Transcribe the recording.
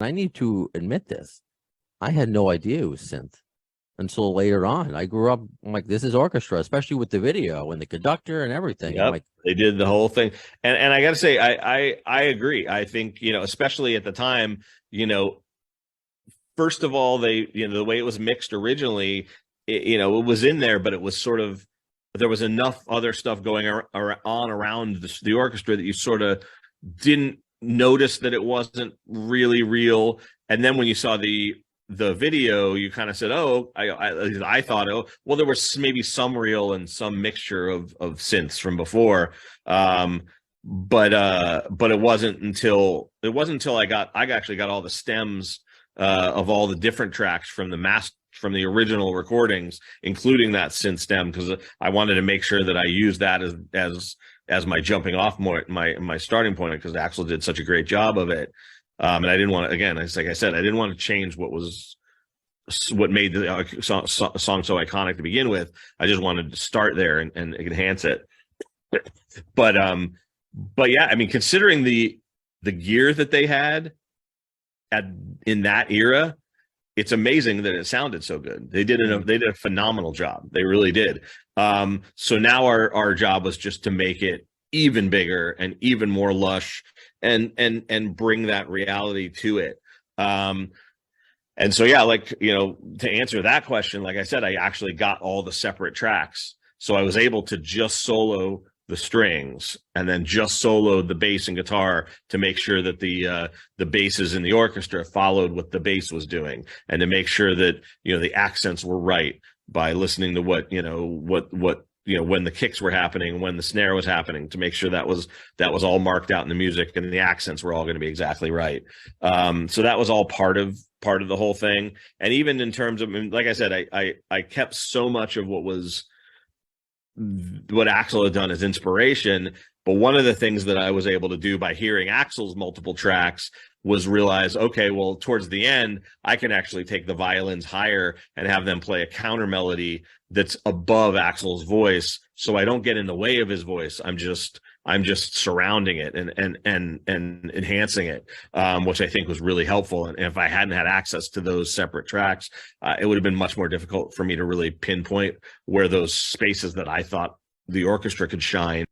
I need to admit this. I had no idea it was synth until later on. I grew up, I'm like, this is orchestra, especially with the video and the conductor and everything. I'm Yep, like, they did the whole thing, and I got to say, I agree. I think, especially at the time, first of all, the way it was mixed originally, it was in there, but it was sort of, there was enough other stuff going on around the orchestra that you sort of didn't notice that it wasn't really real. And then when you saw the video, you kind of said, "Oh, I thought, oh, well, there was maybe some real and some mixture of synths from before." But it wasn't until I actually got all the stems of all the different tracks from the original recordings, including that synth stem, because I wanted to make sure that I used that as my jumping off my starting point, because Axl did such a great job of it. And I didn't want to, again, like I said, I didn't want to change what made the song so iconic to begin with. I just wanted to start there and enhance it. But yeah, I mean, considering the gear that they had in that era, it's amazing that it sounded so good. They did a phenomenal job. They really did. So now our job was just to make it even bigger and even more lush and bring that reality to it. And so, yeah, like, to answer that question, like I said, I actually got all the separate tracks. So I was able to just solo the strings and then just soloed the bass and guitar to make sure that the basses in the orchestra followed what the bass was doing, and to make sure that, the accents were right by listening to what when the kicks were happening, when the snare was happening, to make sure that was all marked out in the music and the accents were all going to be exactly right. So that was all part of the whole thing. And even in terms of, like I said, I kept so much of what Axl had done as inspiration, but one of the things that I was able to do by hearing Axl's multiple tracks was realize, okay, well, towards the end, I can actually take the violins higher and have them play a counter melody that's above Axl's voice, so I don't get in the way of his voice. I'm just surrounding it and enhancing it, which I think was really helpful. And if I hadn't had access to those separate tracks, it would have been much more difficult for me to really pinpoint where those spaces that I thought the orchestra could shine